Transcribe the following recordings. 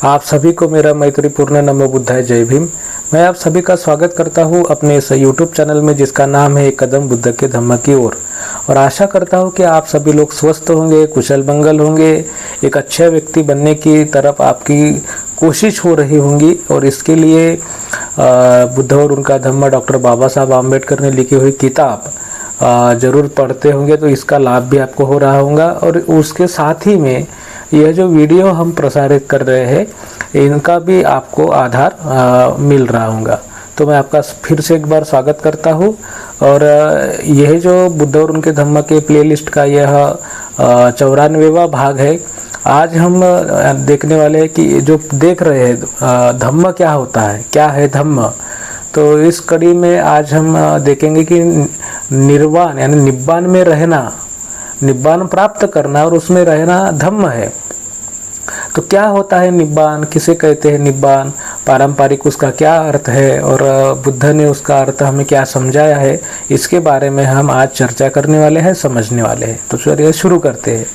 आप सभी को मेरा मैत्रीपूर्ण नमो बुद्धाय जय भीम। मैं आप सभी का स्वागत करता हूं अपने इस यूट्यूब चैनल में जिसका नाम है एक कदम बुद्ध के धम्म की ओर। और आशा करता हूं कि आप सभी लोग स्वस्थ होंगे, कुशल मंगल होंगे, एक अच्छे व्यक्ति बनने की तरफ आपकी कोशिश हो रही होंगी। और इसके लिए बुद्ध और उनका धम्म डॉक्टर बाबा साहब आम्बेडकर ने लिखी हुई किताब जरूर पढ़ते होंगे, तो इसका लाभ भी आपको हो रहा होगा। और उसके साथ ही में यह जो वीडियो हम प्रसारित कर रहे हैं इनका भी आपको आधार मिल रहा होगा। तो मैं आपका फिर से एक बार स्वागत करता हूं। और यह जो बुद्ध और उनके धम्म के प्लेलिस्ट का यह 94वां भाग है। आज हम देखने वाले हैं कि जो देख रहे हैं धम्म क्या होता है, क्या है धम्म। तो इस कड़ी में आज हम देखेंगे कि निर्वाण यानी निब्बान में रहना, निब्बान प्राप्त करना और उसमें रहना धम्म है। तो क्या होता है निब्बान, किसे कहते हैं निब्बान, पारंपरिक उसका क्या अर्थ है और बुद्ध ने उसका अर्थ हमें क्या समझाया है, इसके बारे में हम आज चर्चा करने वाले हैं, समझने वाले हैं। तो चलिए शुरू करते हैं।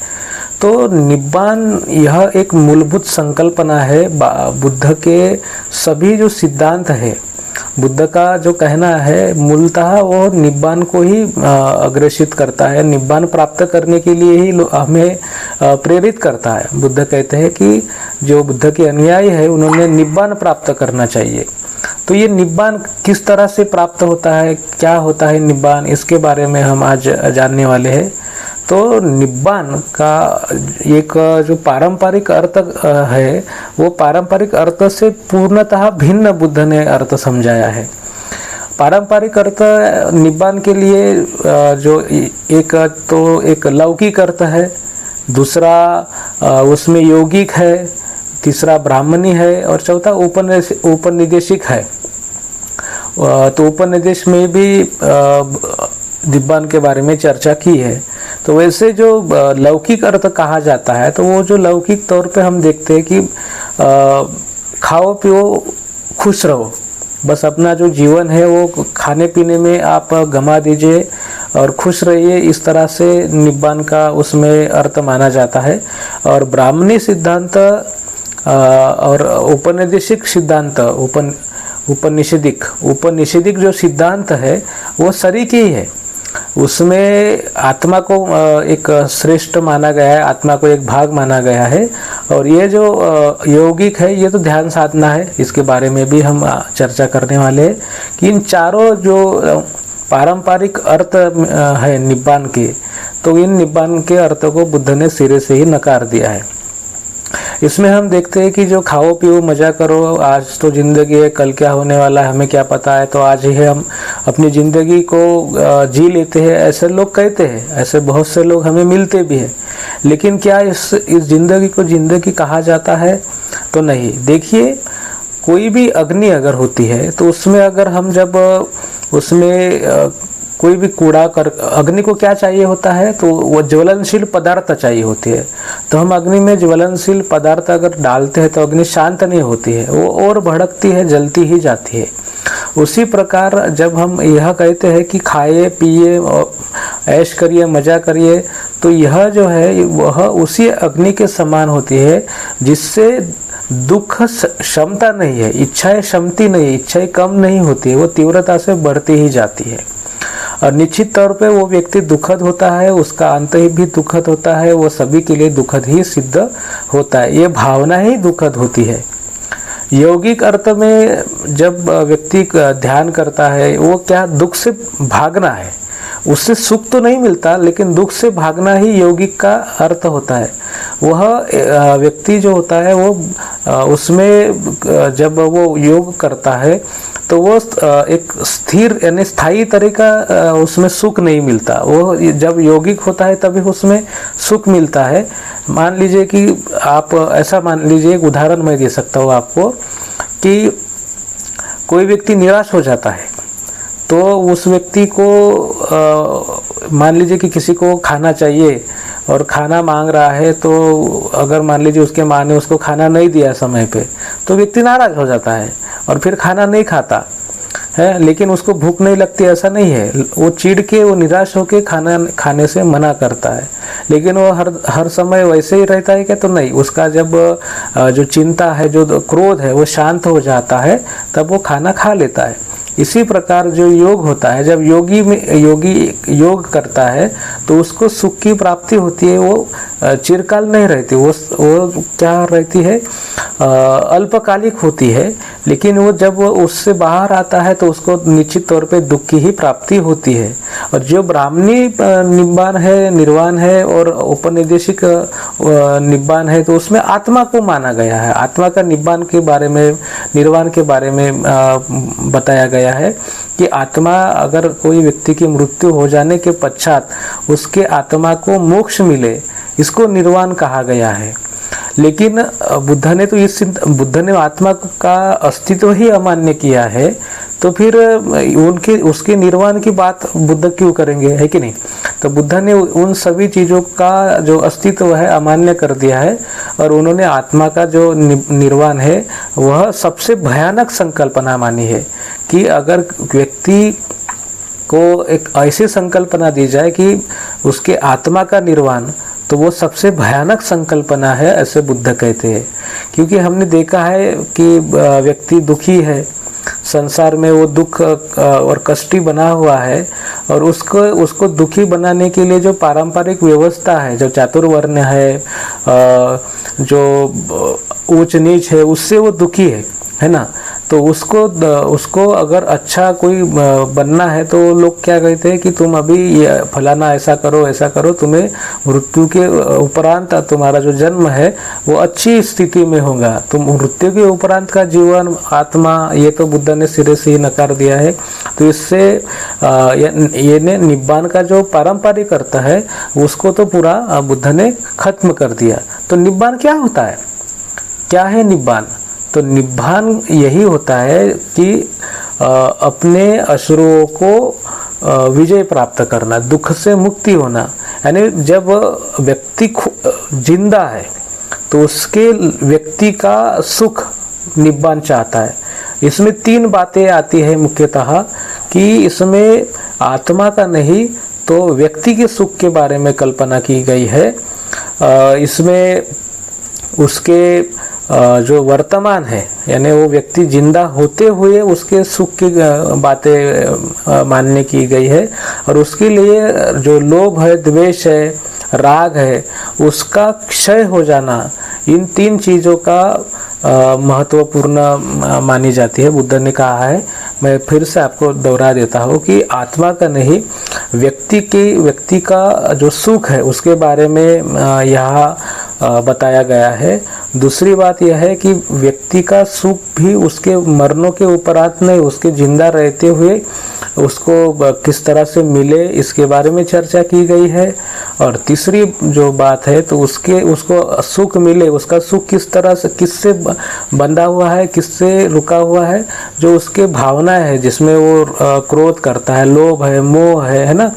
तो निब्बान यह एक मूलभूत संकल्पना है। बुद्ध के सभी जो सिद्धांत है, बुद्ध का जो कहना है मूलतः वो निब्बान को ही अग्रेसित करता है, निब्बान प्राप्त करने के लिए ही हमें प्रेरित करता है। बुद्ध कहते हैं कि जो बुद्ध के अनुयायी है उन्होंने निब्बान प्राप्त करना चाहिए। तो ये निब्बान किस तरह से प्राप्त होता है, क्या होता है निब्बान, इसके बारे में हम आज जानने वाले हैं। तो निब्बान का एक जो पारंपरिक अर्थ है वो पारंपरिक अर्थ से पूर्णतः भिन्न बुद्ध ने अर्थ समझाया है। पारंपरिक अर्थ निब्बान के लिए जो एक लौकिक अर्थ है, दूसरा उसमें यौगिक है, तीसरा ब्राह्मणी है और चौथा उपनिदेशिक है। तो उपनिदेश में भी निब्बान के बारे में चर्चा की है। तो वैसे जो लौकिक अर्थ कहा जाता है, तो वो जो लौकिक तौर पे हम देखते हैं कि खाओ पियो खुश रहो, बस अपना जो जीवन है वो खाने पीने में आप गमा दीजिए और खुश रहिए, इस तरह से निब्बान का उसमें अर्थ माना जाता है। और ब्राह्मणी सिद्धांत और उपनिदेशिक सिद्धांत, उपनिषदिक जो सिद्धांत है वो सरीकी ही है। उसमें आत्मा को एक श्रेष्ठ माना गया है, आत्मा को एक भाग माना गया है। और ये जो यौगिक है ये तो ध्यान साधना है, इसके बारे में भी हम चर्चा करने वाले हैं कि इन चारों जो पारंपरिक अर्थ है निब्बान के, तो इन निब्बान के अर्थों को बुद्ध ने सिरे से ही नकार दिया है। इसमें हम देखते हैं कि जो खाओ पियो मजा करो, आज तो जिंदगी है, कल क्या होने वाला है हमें क्या पता है, तो आज ही हम अपनी जिंदगी को जी लेते हैं, ऐसे लोग कहते हैं। ऐसे बहुत से लोग हमें मिलते भी हैं। लेकिन क्या इस जिंदगी को जिंदगी कहा जाता है? तो नहीं। देखिए, कोई भी अग्नि अगर होती है तो उसमें अगर हम जब उसमें कोई भी कूड़ा कर, अग्नि को क्या चाहिए होता है, तो वो ज्वलनशील पदार्थ चाहिए होती है। तो हम अग्नि में ज्वलनशील पदार्थ अगर डालते हैं तो अग्नि शांत नहीं होती है, वो और भड़कती है, जलती ही जाती है। उसी प्रकार जब हम यह कहते हैं कि खाइए पिए ऐश करिए मजा करिए, तो यह जो है वह उसी अग्नि के समान होती है जिससे दुख क्षमता नहीं है, इच्छाएं क्षमती नहीं है, इच्छाएं कम नहीं होती है, वो तीव्रता से बढ़ती ही जाती है। और निश्चित तौर पे वो व्यक्ति दुखद होता है, उसका अंत भी दुखद होता है, वो सभी के लिए दुखद ही सिद्ध होता है। ये भावना ही दुखद होती है। यौगिक अर्थ में जब व्यक्ति ध्यान करता है वो क्या दुख से भागना है, उससे सुख तो नहीं मिलता लेकिन दुख से भागना ही यौगिक का अर्थ होता है। वह व्यक्ति जो होता है वो उसमें जब वो योग करता है तो वो एक स्थिर यानी स्थायी तरीका उसमें सुख नहीं मिलता। वो जब यौगिक होता है तभी उसमें सुख मिलता है। मान लीजिए कि आप ऐसा मान लीजिए, एक उदाहरण मैं दे सकता हूँ आपको कि कोई व्यक्ति निराश हो जाता है तो उस व्यक्ति को मान लीजिए कि किसी को खाना चाहिए और खाना मांग रहा है, तो अगर मान लीजिए उसके माँ ने उसको खाना नहीं दिया समय पे तो व्यक्ति नाराज हो जाता है और फिर खाना नहीं खाता। है, लेकिन उसको भूख नहीं लगती ऐसा नहीं है। वो चिढ़ के, वो निराश होके खाना खाने से मना करता है, लेकिन वो हर समय वैसे ही रहता है क्या? तो नहीं। उसका जब जो चिंता है, जो क्रोध है, वो शांत हो जाता है, तब वो खाना खा लेता है। इसी प्रकार जो योग होता है, जब योगी योग करता है तो उसको सुख की प्राप्ति होती है। वो चिरकाल नहीं रहती, वो क्या रहती है? अल्पकालिक होती है। लेकिन वो जब वो उससे बाहर आता है तो उसको निश्चित तौर पे दुख की ही प्राप्ति होती है। और जो ब्राह्मणी निब्बान है, निर्वाण है, और औपनिवेशिक निब्बान है, तो उसमें आत्मा को माना गया है। आत्मा का निब्बान के बारे में, निर्वाण के बारे में बताया गया है कि आत्मा, अगर कोई व्यक्ति की मृत्यु हो जाने के पश्चात उसके आत्मा को मोक्ष मिले, इसको निर्वाण कहा गया है। लेकिन बुद्ध ने आत्मा का अस्तित्व ही अमान्य किया है, तो फिर उसके निर्वाण की बात बुद्ध क्यों करेंगे, है कि नहीं? तो बुद्ध ने उन सभी चीज़ों का जो अस्तित्व है अमान्य कर दिया है, और उन्होंने आत्मा का जो निर्वाण है वह सबसे भयानक संकल्पना मानी है। कि अगर व्यक्ति को एक ऐसी संकल्पना दी जाए कि उसके आत्मा का निर्वाण, तो वो सबसे भयानक संकल्पना है, ऐसे बुद्ध कहते हैं। क्योंकि हमने देखा है कि व्यक्ति दुखी है, संसार में वो दुख और कष्टी बना हुआ है, और उसको दुखी बनाने के लिए जो पारंपरिक व्यवस्था है, जो चातुर्वर्ण है, जो ऊंच नीच है, उससे वो दुखी है ना? तो उसको अगर अच्छा कोई बनना है तो लोग क्या कहते हैं कि तुम अभी ये फलाना ऐसा करो, तुम्हें मृत्यु के उपरांत तुम्हारा जो जन्म है वो अच्छी स्थिति में होगा। तुम मृत्यु के उपरांत का जीवन, आत्मा, ये तो बुद्ध ने सिरे से ही नकार दिया है। तो इससे ये निब्बान का जो पारंपरिक अर्थ है उसको तो पूरा बुद्ध ने खत्म कर दिया। तो निब्बान क्या होता है? क्या है निब्बान? तो निब्बान यही होता है कि अपने असुरों को विजय प्राप्त करना, दुख से मुक्ति होना। यानी जब व्यक्ति जिंदा है तो उसके व्यक्ति का सुख निब्बान चाहता है। इसमें 3 बातें आती है मुख्यतः, कि इसमें आत्मा का नहीं तो व्यक्ति के सुख के बारे में कल्पना की गई है। इसमें उसके जो वर्तमान है, यानी वो व्यक्ति जिंदा होते हुए उसके सुख की बातें मानने की गई है, और उसके लिए जो लोभ है, द्वेष है, राग है, उसका क्षय हो जाना, इन 3 चीज़ों का महत्वपूर्ण मानी जाती है। बुद्ध ने कहा है, मैं फिर से आपको दोहरा देता हूँ कि आत्मा का नहीं, व्यक्ति का जो सुख है उसके बारे में यहाँ बताया गया है। दूसरी बात यह है कि व्यक्ति का सुख भी उसके मरनों के उपरांत नहीं, उसके जिंदा रहते हुए उसको किस तरह से मिले, इसके बारे में चर्चा की गई है। और तीसरी जो बात है, तो उसको सुख मिले, उसका सुख किस तरह से, किससे बंधा हुआ है, किससे रुका हुआ है, जो उसके भावनाएं है, जिसमें वो क्रोध करता है, लोभ है, मोह है ना?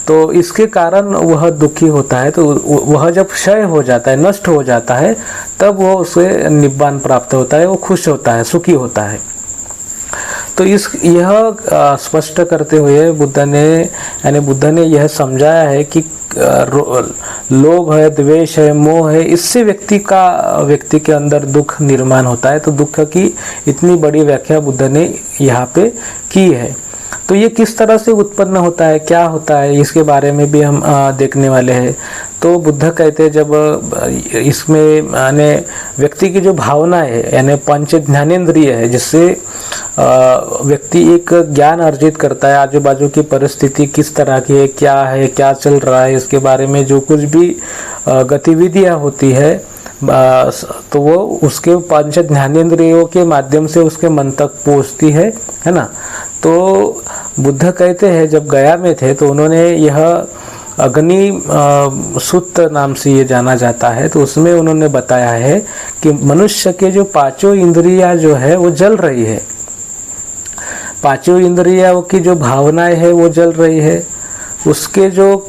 तो इसके कारण वह दुखी होता है। तो वह जब क्षय हो जाता है, नष्ट हो जाता है, तब वो उसे निब्बान प्राप्त होता है, वो खुश होता है, सुखी होता है। तो यह स्पष्ट करते हुए बुद्ध ने यह समझाया है कि लोभ है, द्वेष है, मोह है, इससे व्यक्ति के अंदर दुख निर्माण होता है। तो दुख की इतनी बड़ी व्याख्या बुद्ध ने यहाँ पे की है। तो ये किस तरह से उत्पन्न होता है, क्या होता है, इसके बारे में भी हम देखने वाले हैं। तो बुद्ध कहते हैं, जब इसमें यानी व्यक्ति की जो भावना है, यानी पंच ज्ञानेंद्रिय है, जिससे व्यक्ति एक ज्ञान अर्जित करता है, आजू बाजू की परिस्थिति किस तरह की है, क्या चल रहा है, इसके बारे में जो कुछ भी गतिविधियां होती है, तो वो उसके पंच ज्ञानेंद्रियों के माध्यम से उसके मन तक पहुँचती है ना? तो बुद्ध कहते हैं, जब गया में थे तो उन्होंने यह अग्नि सूत्र नाम से ये जाना जाता है, तो उसमें उन्होंने बताया है कि मनुष्य के जो 5 इंद्रियां जो है वो जल रही है, 5 इंद्रियों की जो भावनाएं है वो जल रही है, उसके जो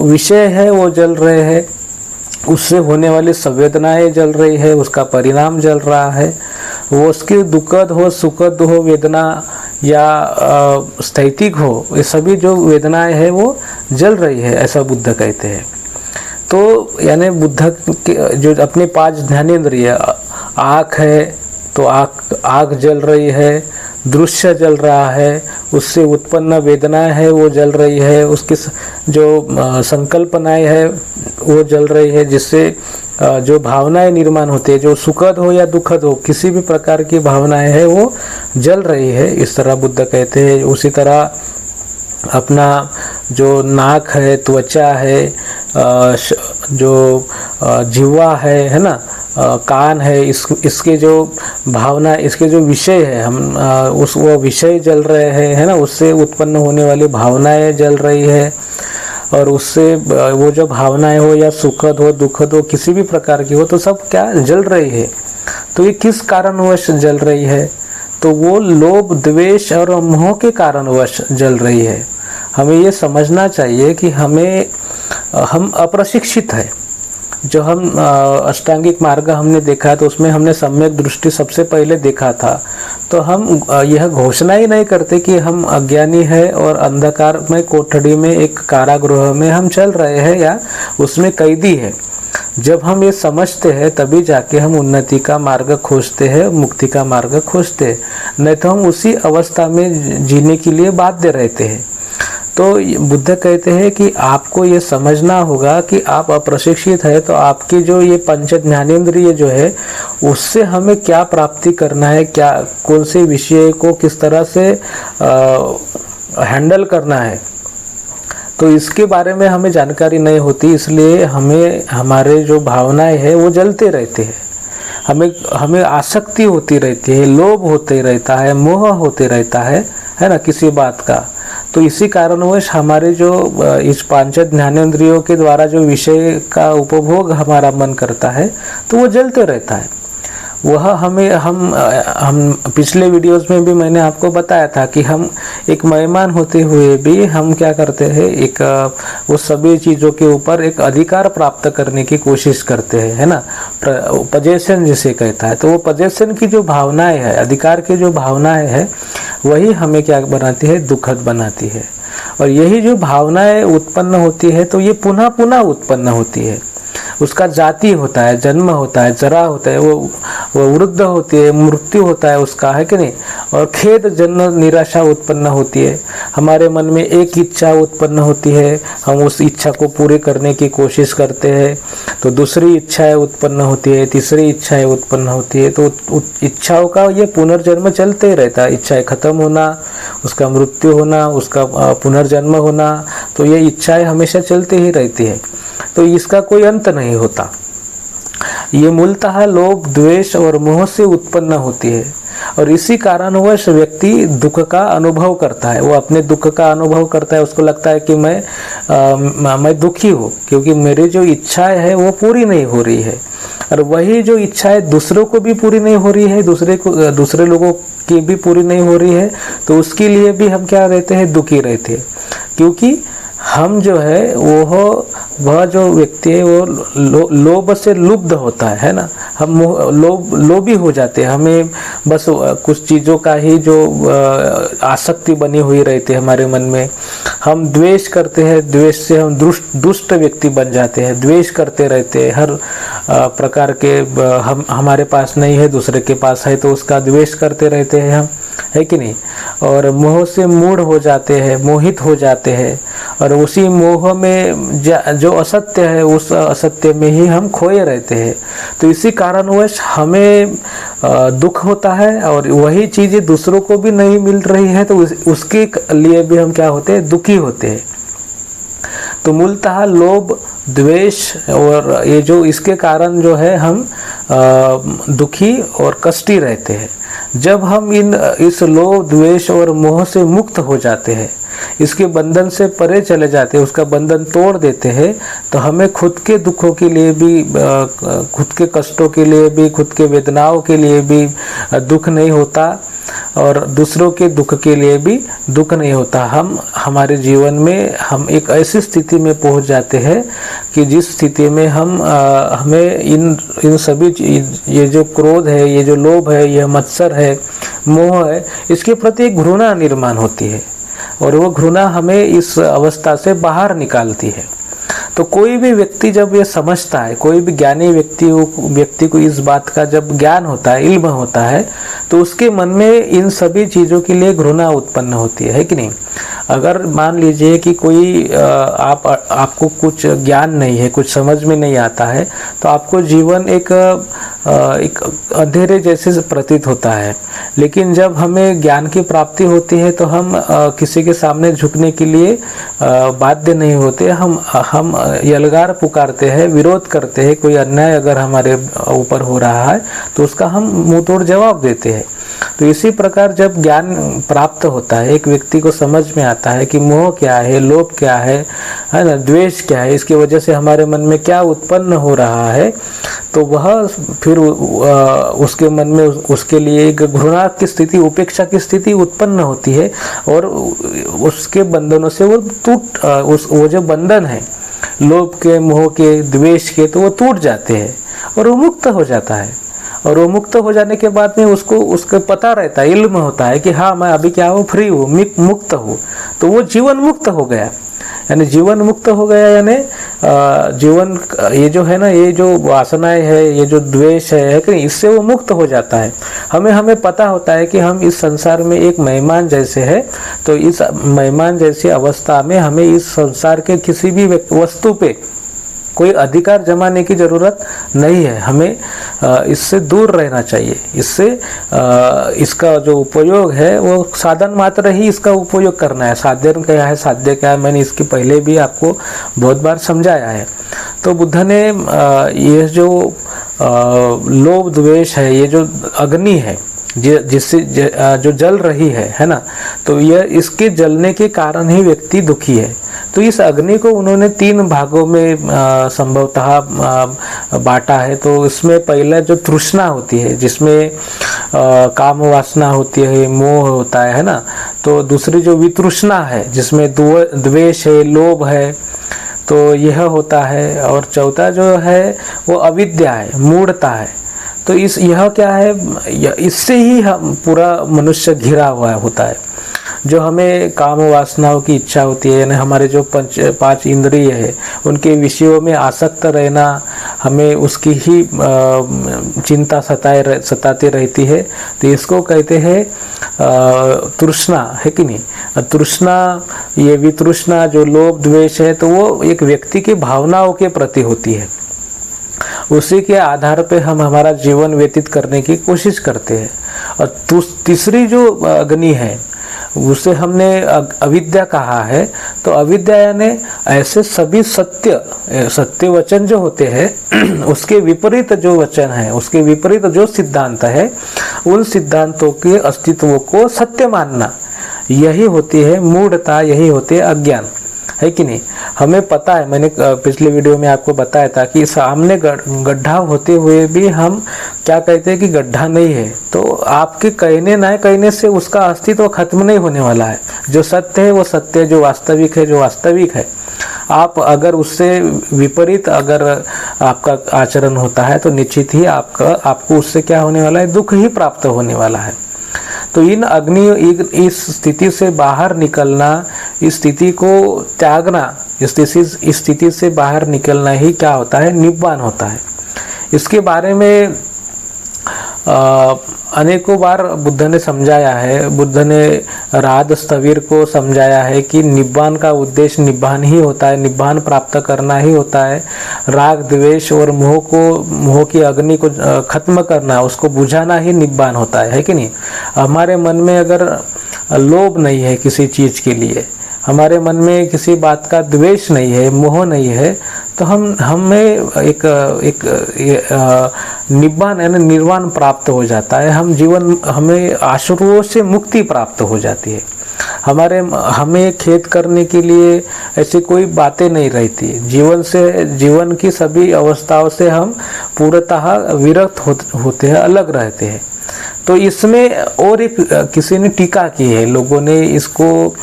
विषय है वो जल रहे हैं, उससे होने वाली संवेदनाएं जल रही है, उसका परिणाम जल रहा है। वो उसकी दुखद हो, सुखद हो वेदना, या स्थैतिक हो, ये सभी जो वेदनाएं हैं वो जल रही है, ऐसा बुद्ध कहते हैं। तो यानी बुद्ध के जो अपने 5 ज्ञानेंद्रिय, आँख है तो आँख जल रही है, दृश्य जल रहा है, उससे उत्पन्न वेदनाएं है वो जल रही है, उसकी जो संकल्पनाएं है वो जल रही है, जिससे जो भावनाएं निर्माण होती है, जो सुखद हो या दुखद हो, किसी भी प्रकार की भावनाएं है वो जल रही है, इस तरह बुद्ध कहते हैं। उसी तरह अपना जो नाक है, त्वचा है, जो जिह्वा है ना, कान है, इसके जो भावना, इसके जो विषय है, हम वो विषय जल रहे हैं, है ना, उससे उत्पन्न होने वाली भावनाएं जल रही है, और उससे वो जो भावनाएं हो या सुखद हो, दुखद हो, किसी भी प्रकार की हो, तो सब क्या जल रही है। तो ये किस कारणवश जल रही है? तो वो लोभ, द्वेष और मोह के कारणवश जल रही है। हमें ये समझना चाहिए कि हम अप्रशिक्षित है। जो हम अष्टांगिक मार्ग हमने देखा तो उसमें हमने सम्यक दृष्टि सबसे पहले देखा था। तो हम यह घोषणा ही नहीं करते कि हम अज्ञानी है और अंधकार में कोठड़ी में एक कारागृह में हम चल रहे हैं या उसमें कैदी है। जब हम ये समझते हैं तभी जाके हम उन्नति का मार्ग खोजते हैं, मुक्ति का मार्ग खोजते हैं, नहीं तो हम उसी अवस्था में जीने के लिए बाध्य रहते हैं। तो बुद्ध कहते हैं कि आपको ये समझना होगा कि आप अप्रशिक्षित है, तो आपकी जो ये पंच ज्ञानेंद्रिय जो है उससे हमें क्या प्राप्ति करना है, क्या कौन से विषय को किस तरह से हैंडल करना है, तो इसके बारे में हमें जानकारी नहीं होती। इसलिए हमें हमारे जो भावनाएं हैं वो जलते रहते हैं, हमें आसक्ति होती रहती है, लोभ होते रहता है, मोह होते रहता है ना, किसी बात का। तो इसी कारणवश हमारे जो इस पांच ज्ञानेंद्रियों के द्वारा जो विषय का उपभोग हमारा मन करता है तो वो जलते रहता है। वह हम पिछले वीडियोस में भी मैंने आपको बताया था कि हम एक मेहमान होते हुए भी हम क्या करते हैं, एक वो सभी चीज़ों के ऊपर एक अधिकार प्राप्त करने की कोशिश करते हैं, है ना, पजेशन जिसे कहता है। तो वो पजेशन की जो भावनाएं है, अधिकार की जो भावनाएं है, वही हमें क्या बनाती है, दुखद बनाती है। और यही जो भावनाएं उत्पन्न होती है तो ये पुनः पुनः उत्पन्न होती है। उसका जाति होता है, जन्म होता है, जरा होता है, वो वृद्ध होती है, मृत्यु होता है उसका, है कि नहीं। और खेद, जन्म, निराशा उत्पन्न होती है। हमारे मन में एक इच्छा उत्पन्न होती है, हम उस इच्छा को पूरे करने की कोशिश करते हैं, तो दूसरी इच्छाएं उत्पन्न होती है, तीसरी इच्छाएं उत्पन्न होती है। तो इच्छाओं का ये पुनर्जन्म चलते ही रहता है। इच्छाएं खत्म होना, उसका मृत्यु होना, उसका पुनर्जन्म होना, तो ये इच्छाएं हमेशा चलती ही रहती है। तो इसका कोई अंत नहीं होता। ये मूलतः लोभ, द्वेष और मोह से उत्पन्न होती है। और इसी कारणवश व्यक्ति दुख का अनुभव करता है। वो अपने दुख का अनुभव करता है, उसको लगता है कि मैं दुखी हूँ क्योंकि मेरी जो इच्छाएं है वो पूरी नहीं हो रही है। और वही जो इच्छाएं दूसरों को भी पूरी नहीं हो रही है, दूसरे लोगों की भी पूरी नहीं हो रही है, तो उसके लिए भी हम क्या रहते हैं, दुखी रहते हैं। क्योंकि हम जो है वह जो व्यक्ति है वो लोभ से लुब्ध होता है ना। हम लोभी हो जाते हैं। हमें बस कुछ चीज़ों का ही जो आसक्ति बनी हुई रहती है हमारे मन में। हम द्वेष करते हैं, द्वेष से हम दुष्ट व्यक्ति बन जाते हैं, द्वेष करते रहते हैं। हर प्रकार के हमारे पास नहीं है, दूसरे के पास है, तो उसका द्वेष करते रहते हैं हम, है कि नहीं। और मोह से मूढ़ हो जाते हैं, मोहित हो जाते हैं, और उसी मोह में जो असत्य है उस असत्य में ही हम खोए रहते हैं। तो इसी कारणवश हमें दुख होता है, और वही चीज़ें दूसरों को भी नहीं मिल रही है, तो उसके लिए भी हम क्या होते हैं, दुखी होते हैं। तो मूलतः लोभ, द्वेष और ये जो इसके कारण जो है हम दुखी और कष्टी रहते हैं। जब हम इस लोभ, द्वेष और मोह से मुक्त हो जाते हैं, इसके बंधन से परे चले जाते हैं, उसका बंधन तोड़ देते हैं, तो हमें खुद के दुखों के लिए भी, खुद के कष्टों के लिए भी, खुद के वेदनाओं के लिए भी दुख नहीं होता, और दूसरों के दुख के लिए भी दुख नहीं होता। हमारे जीवन में हम एक ऐसी स्थिति में पहुंच जाते हैं कि जिस स्थिति में हमें इन सभी ये जो क्रोध है, ये जो लोभ है, यह मत्सर है, मोह है, इसके प्रति एक घृणा निर्माण होती है और वो घृणा हमें इस अवस्था से बाहर निकालती है। तो कोई भी व्यक्ति जब ये समझता है, कोई भी ज्ञानी व्यक्ति को इस बात का जब ज्ञान होता है, इल्म होता है, तो उसके मन में इन सभी चीज़ों के लिए घृणा उत्पन्न होती है कि नहीं। अगर मान लीजिए कि कोई आपको कुछ ज्ञान नहीं है, कुछ समझ में नहीं आता है, तो आपको जीवन एक अंधेरे जैसे प्रतीत होता है। लेकिन जब हमें ज्ञान की प्राप्ति होती है तो हम किसी के सामने झुकने के लिए बाध्य नहीं होते। हम यलगार पुकारते हैं, विरोध करते हैं। कोई अन्याय अगर हमारे ऊपर हो रहा है तो उसका हम मुंह तोड़ जवाब देते हैं। तो इसी प्रकार जब ज्ञान प्राप्त होता है, एक व्यक्ति को समझ में आता है कि मोह क्या है, लोभ क्या है ना, द्वेष क्या है, इसकी वजह से हमारे मन में क्या उत्पन्न हो रहा है, तो वह फिर उसके मन में उसके लिए एक घृणा की स्थिति, उपेक्षा की स्थिति उत्पन्न होती है और उसके बंधनों से वो वो जो बंधन है लोभ के, मोह के, द्वेष के, तो वो टूट जाते हैं और वो मुक्त हो जाता है। और वो मुक्त हो जाने के बाद में उसको पता रहता है, इल्म होता है कि हाँ मैं अभी क्या हूँ, फ्री हूँ, मुक्त हूँ। तो वो जीवन मुक्त हो गया, यानी जीवन मुक्त हो गया, यानी जीवन ये जो है ना, ये जो वासनाएं है, ये जो द्वेष है कि इससे वो मुक्त हो जाता है। हमें पता होता है कि हम इस संसार में एक मेहमान जैसे है, तो इस मेहमान जैसी अवस्था में हमें इस संसार के किसी भी वस्तु पे कोई अधिकार जमाने की जरूरत नहीं है। हमें इससे दूर रहना चाहिए। इससे इसका जो उपयोग है वो साधन मात्र ही इसका उपयोग करना है। साधन क्या है, साध्य क्या है, मैंने इसके पहले भी आपको बहुत बार समझाया है। तो बुद्ध ने ये जो लोभ द्वेष है, ये जो अग्नि है जिससे जो जल रही है ना, तो यह इसके जलने के कारण ही व्यक्ति दुखी है। तो इस अग्नि को उन्होंने 3 भागों में संभवतः बांटा है। तो इसमें पहला जो तृष्णा होती है, जिसमें काम वासना होती है, मोह होता है ना। तो दूसरी जो वितृष्णा है, जिसमें द्वेष है, लोभ है, तो यह होता है। और चौथा जो है वो अविद्या है, मूढ़ता है। तो यह क्या है, इससे ही हम पूरा मनुष्य घिरा हुआ होता है। जो हमें काम वासनाओं की इच्छा होती है, यानी हमारे जो 5 इंद्रिय है, उनके विषयों में आसक्त रहना, हमें उसकी ही चिंता सताती रहती है। तो इसको कहते हैं तृष्णा, है कि नहीं। तृष्णा, ये वितृष्णा जो लोभ द्वेष है, तो वो एक व्यक्ति की भावनाओं के प्रति होती है। उसी के आधार पे हम हमारा जीवन व्यतीत करने की कोशिश करते हैं। और तीसरी जो अग्नि है, उसे हमने अविद्या कहा है। तो अविद्या यानी ऐसे सभी सत्य वचन जो होते हैं उसके विपरीत जो वचन है, उसके विपरीत जो सिद्धांत है, उन सिद्धांतों के अस्तित्व को सत्य मानना, यही होती है मूढ़ता, यही होती है अज्ञान, है कि नहीं। हमें पता है, मैंने पिछले वीडियो में आपको बताया था कि सामने गड्ढा होते हुए भी हम क्या कहते हैं कि गड्ढा नहीं है। तो आपके कहने ना कहने से उसका अस्तित्व खत्म नहीं होने वाला है। जो सत्य है वो सत्य है, जो वास्तविक है जो वास्तविक है। आप अगर उससे विपरीत अगर आपका आचरण होता है तो निश्चित ही आपको उससे क्या होने वाला है, दुख ही प्राप्त होने वाला है। तो इस स्थिति से बाहर निकलना, इस स्थिति को त्यागना, इस स्थिति से बाहर निकलना ही क्या होता है, निब्बान होता है। इसके बारे में अनेकों बार बुद्ध ने समझाया है। बुद्ध ने राध स्थविर को समझाया है कि निब्बान का उद्देश्य निब्बान ही होता है, निब्बान प्राप्त करना ही होता है। राग द्वेष और मोह की अग्नि को खत्म करना, उसको बुझाना ही निब्बान होता है कि नहीं। हमारे मन में अगर लोभ नहीं है किसी चीज के लिए, हमारे मन में किसी बात का द्वेष नहीं है, मोह नहीं है, तो हमें एक निब्बान यानी निर्वाण प्राप्त हो जाता है। हमें आश्रुओं से मुक्ति प्राप्त हो जाती है। हमें खेद करने के लिए ऐसी कोई बातें नहीं रहती। जीवन की सभी अवस्थाओं से हम पूर्णतः विरक्त होते हैं, अलग रहते हैं। तो इसमें और एक किसी ने टीका की है, लोगों ने इसको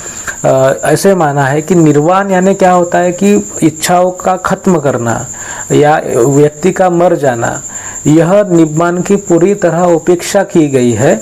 ऐसे माना है कि निर्वाण यानी क्या होता है कि इच्छाओं का खत्म करना या व्यक्ति का मर जाना। यह निब्बान की पूरी तरह उपेक्षा की गई है,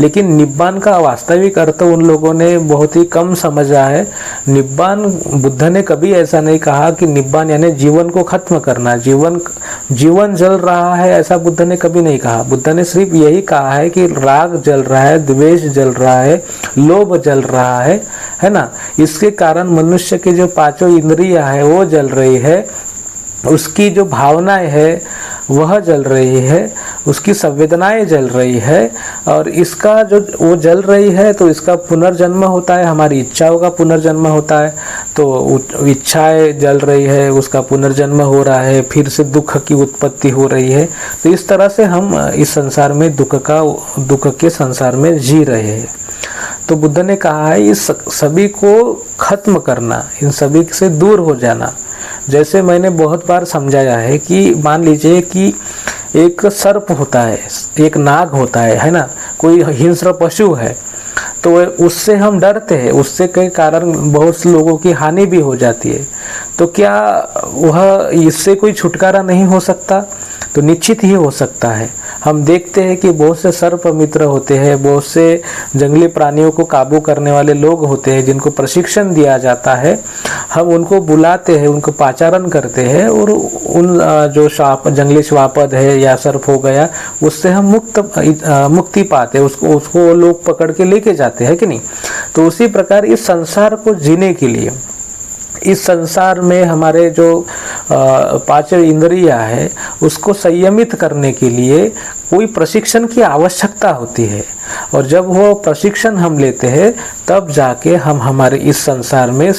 लेकिन निब्बान का वास्तविक अर्थ उन लोगों ने बहुत ही कम समझा है। निब्बान, बुद्ध ने कभी ऐसा नहीं कहा कि निब्बान यानी जीवन को खत्म करना, जीवन जल रहा है, ऐसा बुद्ध ने कभी नहीं कहा। बुद्ध ने सिर्फ यही कहा है कि राग जल रहा है, द्वेष जल रहा है, लोभ जल रहा है ना। इसके कारण मनुष्य के जो पांचों इंद्रियां है वो जल रही है, उसकी जो भावनाएं है वह जल रही है, उसकी संवेदनाएं जल रही है, और इसका जो वो जल रही है तो इसका पुनर्जन्म होता है, हमारी इच्छाओं का पुनर्जन्म होता है। तो इच्छाएं जल रही है, उसका पुनर्जन्म हो रहा है, फिर से दुख की उत्पत्ति हो रही है। तो इस तरह से हम इस संसार में दुख के संसार में जी रहे हैं। तो बुद्ध ने कहा है इस सभी को खत्म करना, इन सभी से दूर हो जाना। जैसे मैंने बहुत बार समझाया है कि मान लीजिए कि एक सर्प होता है, एक नाग होता है ना, कोई हिंस्र पशु है, तो उससे हम डरते हैं, उससे कई कारण बहुत से लोगों की हानि भी हो जाती है। तो क्या वह इससे कोई छुटकारा नहीं हो सकता? तो निश्चित ही हो सकता है। हम देखते हैं कि बहुत से सर्प मित्र होते हैं, बहुत से जंगली प्राणियों को काबू करने वाले लोग होते हैं जिनको प्रशिक्षण दिया जाता है। हम उनको बुलाते हैं, उनको पाचारण करते हैं, और उन जो जंगली श्वापद है या सर्प हो गया, उससे हम मुक्ति पाते हैं, उसको लोग पकड़ के लेके जाते हैं कि नहीं। तो उसी प्रकार इस संसार को जीने के लिए, इस संसार में हमारे जो पांच इंद्रियां है उसको संयमित करने के लिए कोई प्रशिक्षण की आवश्यकता होती है। और जब वो प्रशिक्षण हम लेते हैं तब जाके हम हमारे इस संसार में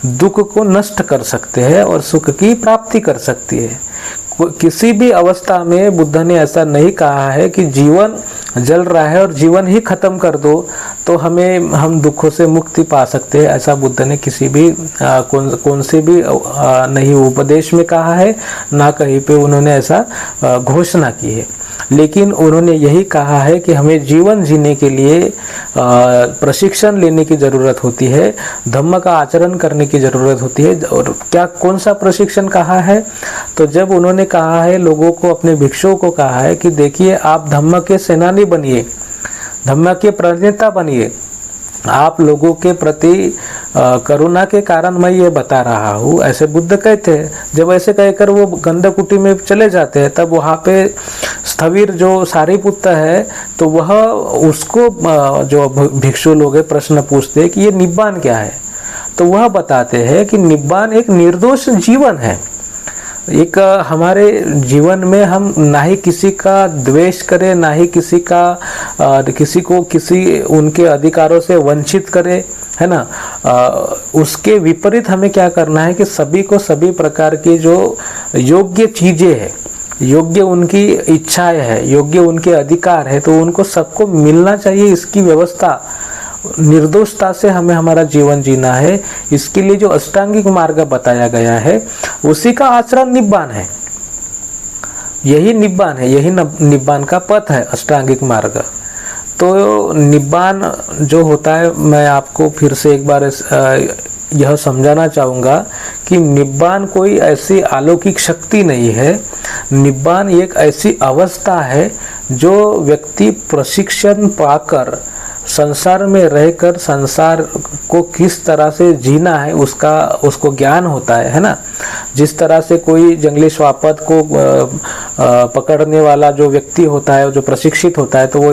दुख को नष्ट कर सकते हैं और सुख की प्राप्ति कर सकती है। किसी भी अवस्था में बुद्ध ने ऐसा नहीं कहा है कि जीवन जल रहा है और जीवन ही खत्म कर दो तो हम दुखों से मुक्ति पा सकते हैं। ऐसा बुद्ध ने किसी भी कौन से भी नहीं उपदेश में कहा है, ना कहीं पे उन्होंने ऐसा घोषणा की है। लेकिन उन्होंने यही कहा है कि हमें जीवन जीने के लिए प्रशिक्षण लेने की ज़रूरत होती है, धम्म का आचरण करने की ज़रूरत होती है। और क्या कौन सा प्रशिक्षण कहा है? तो जब उन्होंने कहा है, लोगों को, अपने भिक्षुओं को कहा है कि देखिए आप धम्म के सेनानी बनिए, धम्म के प्रणेता बनिए, आप लोगों के प्रति करुणा के कारण मैं ये बता रहा हूँ, ऐसे बुद्ध कहते हैं। जब ऐसे कहकर वो गंधकुटी में चले जाते हैं तब वहाँ पे स्थविर जो सारिपुत्र है तो वह उसको जो भिक्षु लोग हैं प्रश्न पूछते हैं कि ये निब्बान क्या है। तो वह बताते हैं कि निब्बान एक निर्दोष जीवन है। एक हमारे जीवन में हम ना ही किसी का द्वेष करें, ना ही किसी को उनके अधिकारों से वंचित करें, है ना। उसके विपरीत हमें क्या करना है कि सभी को सभी प्रकार की जो योग्य चीजें है, योग्य उनकी इच्छाएं है, योग्य उनके अधिकार है, तो उनको सबको मिलना चाहिए। इसकी व्यवस्था निर्दोषता से हमें हमारा जीवन जीना है। इसके लिए जो अष्टांगिक मार्ग बताया गया है उसी का आचरण निब्बान है। यही निब्बान है, यही निब्बान का पथ है, अष्टांगिक मार्ग। तो निब्बान जो होता है, मैं आपको फिर से एक बार यह समझाना चाहूँगा कि निब्बान कोई ऐसी अलौकिक शक्ति नहीं है। निब्बान एक ऐसी अवस्था है जो व्यक्ति प्रशिक्षण पाकर संसार में रहकर संसार को किस तरह से जीना है उसको ज्ञान होता है ना। जिस तरह से कोई जंगली श्वापद को पकड़ने वाला जो व्यक्ति होता है, जो प्रशिक्षित होता है, तो वो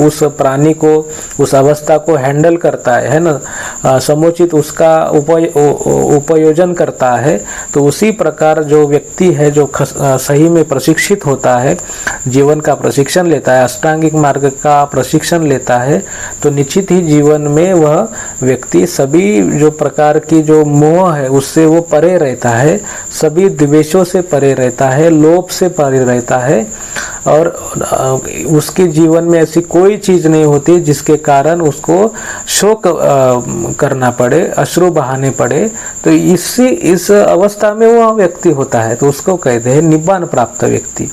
उस प्राणी को, उस अवस्था को हैंडल करता है ना, समुचित उसका उपयोजन करता है। तो उसी प्रकार जो व्यक्ति है जो सही में प्रशिक्षित होता है, जीवन का प्रशिक्षण लेता है, अष्टांगिक मार्ग का प्रशिक्षण लेता है, तो निश्चित ही जीवन में वह व्यक्ति सभी जो प्रकार की जो मोह है उससे वो परे रहता है, सभी द्वेषों से परे रहता है, लोभ से परे रहता है, और उसके जीवन में ऐसी कोई चीज नहीं होती जिसके कारण उसको शोक करना पड़े, अश्रु बहाने पड़े। तो इस अवस्था में वह व्यक्ति होता है, तो उसको कहते हैं निब्बान प्राप्त व्यक्ति।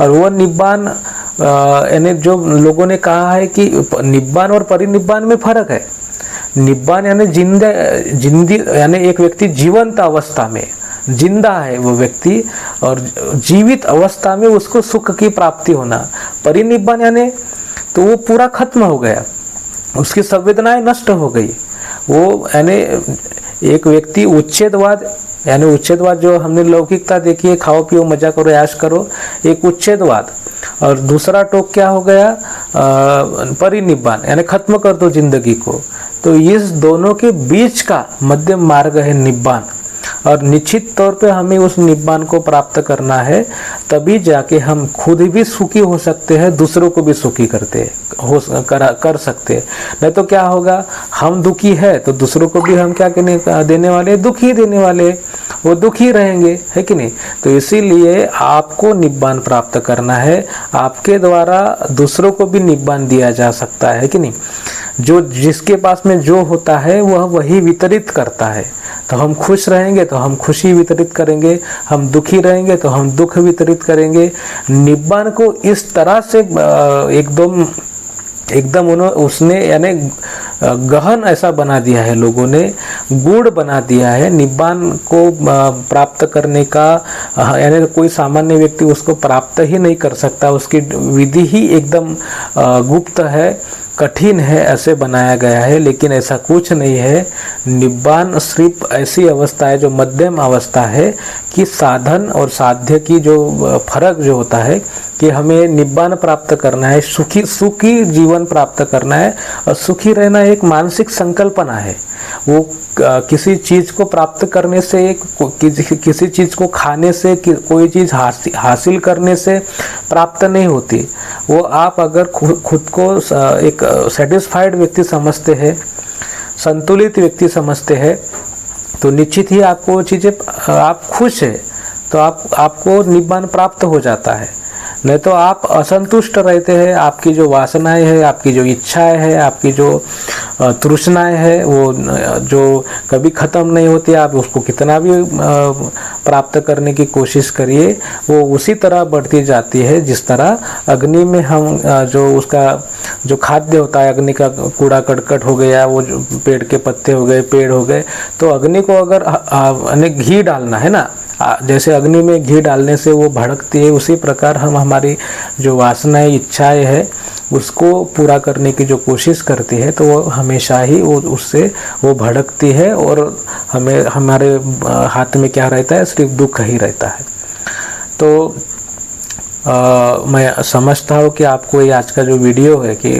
और वह निब्बान यानी जो लोगों ने कहा है कि निब्बान और परिनिब्बान में फर्क है। निब्बान यानी जिंदी यानी एक व्यक्ति जीवंत अवस्था में जिंदा है वो व्यक्ति, और जीवित अवस्था में उसको सुख की प्राप्ति होना। परिनिब्बान यानी तो वो पूरा खत्म हो गया, उसकी संवेदनाएं नष्ट हो गई। वो यानी एक व्यक्ति उच्छेदवाद, यानी उच्छेदवाद जो हमने लौकिकता देखी है, खाओ पियो मजा करो ऐश करो, एक उच्छेदवाद, और दूसरा टोक क्या हो गया, परिनिब्बान, यानी खत्म कर दो जिंदगी को। तो इस दोनों के बीच का मध्यम मार्ग है निब्बान, और निश्चित तौर पे हमें उस निब्बान को प्राप्त करना है, तभी जाके हम खुद भी सुखी हो सकते हैं, दूसरों को भी सुखी कर सकते हैं। नहीं तो क्या होगा, हम दुखी है तो दूसरों को भी हम क्या देने वाले, दुखी देने वाले, वो दुखी रहेंगे, है कि नहीं। तो इसीलिए आपको निब्बान प्राप्त करना है, आपके द्वारा दूसरों को भी निब्बान दिया जा सकता है कि नहीं। जो जिसके पास में जो होता है वह वही वितरित करता है। तो हम खुश रहेंगे तो हम खुशी वितरित करेंगे, हम दुखी रहेंगे तो हम दुख वितरित करेंगे। निब्बान को इस तरह से एकदम उसने यानी गहन ऐसा बना दिया है, लोगों ने गूढ़ बना दिया है निब्बान को प्राप्त करने का। यानी कोई सामान्य व्यक्ति उसको प्राप्त ही नहीं कर सकता, उसकी विधि ही एकदम गुप्त है, कठिन है, ऐसे बनाया गया है। लेकिन ऐसा कुछ नहीं है। निब्बान सिर्फ ऐसी अवस्था है जो मध्यम अवस्था है कि साधन और साध्य की जो फर्क जो होता है कि हमें निब्बान प्राप्त करना है, सुखी जीवन प्राप्त करना है। और सुखी रहना एक मानसिक संकल्पना है, वो किसी चीज को प्राप्त करने से, किसी चीज को खाने से, कोई चीज हासिल करने से प्राप्त नहीं होती। वो आप अगर खुद को एक सेटिस्फाइड व्यक्ति समझते हैं, संतुलित व्यक्ति समझते हैं, तो निश्चित ही आपको वो चीजें, आप खुश है तो आपको निब्बान प्राप्त हो जाता है। नहीं तो आप असंतुष्ट रहते हैं, आपकी जो वासनाएं है, आपकी जो इच्छाएं है, आपकी जो तृष्णाएं है, वो जो कभी ख़त्म नहीं होती, आप उसको कितना भी प्राप्त करने की कोशिश करिए, वो उसी तरह बढ़ती जाती है जिस तरह अग्नि में हम जो उसका जो खाद्य होता है, अग्नि का कूड़ा करकट हो गया, वो जो पेड़ के पत्ते हो गए, पेड़ हो गए, तो अग्नि को अगर घी डालना है ना, जैसे अग्नि में घी डालने से वो भड़कती है, उसी प्रकार हम हमारी जो वासनाएं, इच्छाएं है, उसको पूरा करने की जो कोशिश करती है, तो वो हमेशा ही उससे वो भड़कती है, और हमारे हाथ में क्या रहता है, सिर्फ दुख ही रहता है। तो मैं समझता हूँ कि आपको ये आज का जो वीडियो है कि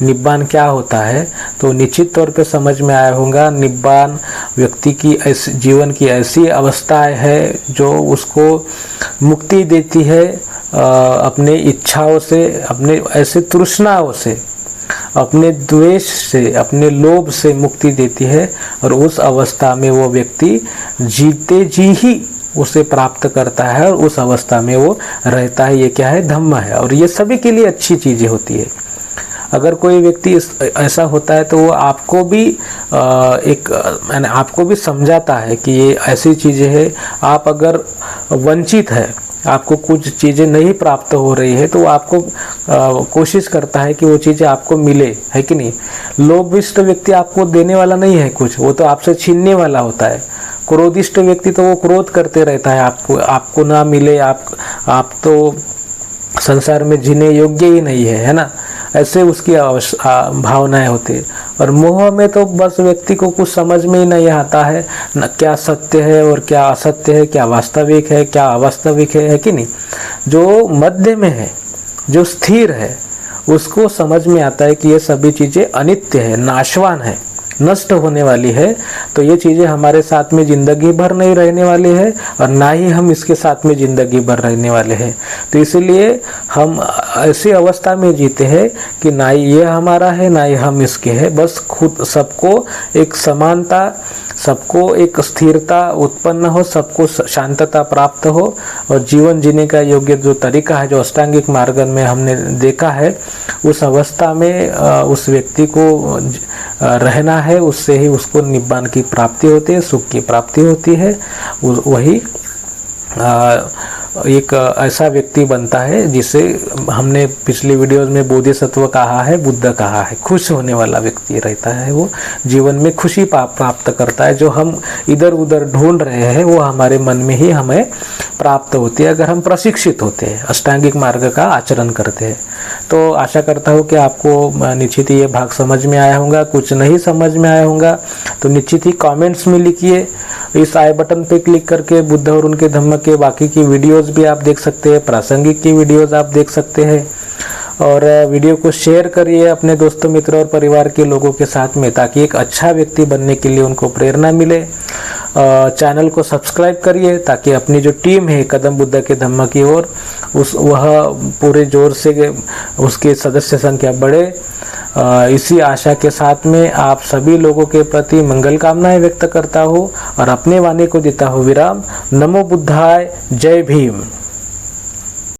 निब्बान क्या होता है, तो निश्चित तौर पे समझ में आया होगा। निब्बान व्यक्ति की ऐसी जीवन की ऐसी अवस्थाएं है जो उसको मुक्ति देती है अपने इच्छाओं से, अपने ऐसे तृष्णाओं से, अपने द्वेष से, अपने लोभ से मुक्ति देती है। और उस अवस्था में वो व्यक्ति जीते जी ही उसे प्राप्त करता है, और उस अवस्था में वो रहता है। ये क्या है, धम्म है, और ये सभी के लिए अच्छी चीजें होती है। अगर कोई व्यक्ति ऐसा होता है तो वो आपको भी आपको भी समझाता है कि ये ऐसी चीजें हैं। आप अगर वंचित है, आपको कुछ चीजें नहीं प्राप्त हो रही है, तो वो आपको कोशिश करता है कि वो चीजें आपको मिले, है कि नहीं। लोभिष्ट व्यक्ति आपको देने वाला नहीं है कुछ, वो तो आपसे छीनने वाला होता है। क्रोधिष्ट व्यक्ति तो वो क्रोध करते रहता है, आपको ना मिले, आप तो संसार में जीने योग्य ही नहीं है ना, ऐसे उसकी भावनाएं होती है। और मोह में तो बस व्यक्ति को कुछ समझ में ही नहीं आता है, न क्या सत्य है और क्या असत्य है, क्या वास्तविक है, क्या अवास्तविक है कि नहीं। जो मध्य में है, जो स्थिर है, उसको समझ में आता है कि ये सभी चीजें अनित्य है, नाशवान है, नष्ट होने वाली है। तो ये चीजें हमारे साथ में जिंदगी भर नहीं रहने वाली है, और ना ही हम इसके साथ में जिंदगी भर रहने वाले हैं। तो इसलिए हम ऐसी अवस्था में जीते हैं कि ना ही ये हमारा है, ना ही हम इसके हैं। बस खुद सबको एक समानता, सबको एक स्थिरता उत्पन्न हो, सबको शांतता प्राप्त हो, और जीवन जीने का योग्य जो तरीका है, जो अष्टांगिक मार्ग में हमने देखा है, उस अवस्था में उस व्यक्ति को रहना है। उससे ही उसको निब्बान की प्राप्ति होती है, सुख की प्राप्ति होती है। वही एक ऐसा व्यक्ति बनता है जिसे हमने पिछली वीडियोस में बोधिसत्व कहा है, बुद्ध कहा है। खुश होने वाला व्यक्ति रहता है, वो जीवन में खुशी प्राप्त करता है। जो हम इधर उधर ढूंढ रहे हैं वो हमारे मन में ही हमें प्राप्त होती है अगर हम प्रशिक्षित होते हैं, अष्टांगिक मार्ग का आचरण करते हैं। तो आशा करता हूँ कि आपको निश्चित ही ये भाग समझ में आया होगा। कुछ नहीं समझ में आया होगा तो निश्चित ही कमेंट्स में लिखिए। इस आई बटन पे क्लिक करके बुद्ध और उनके धम्म के बाकी की वीडियोस भी आप देख सकते हैं, प्रासंगिक की वीडियोस आप देख सकते हैं। और वीडियो को शेयर करिए अपने दोस्तों, मित्रों और परिवार के लोगों के साथ में, ताकि एक अच्छा व्यक्ति बनने के लिए उनको प्रेरणा मिले। चैनल को सब्सक्राइब करिए ताकि अपनी जो टीम है कदम बुद्ध के धम्म की ओर वह पूरे जोर से उसके सदस्य संख्या बढ़े। इसी आशा के साथ में आप सभी लोगों के प्रति मंगल कामनाएं व्यक्त करता हूँ और अपने वाणी को देता हूँ विराम। नमो बुद्धाय, जय भीम।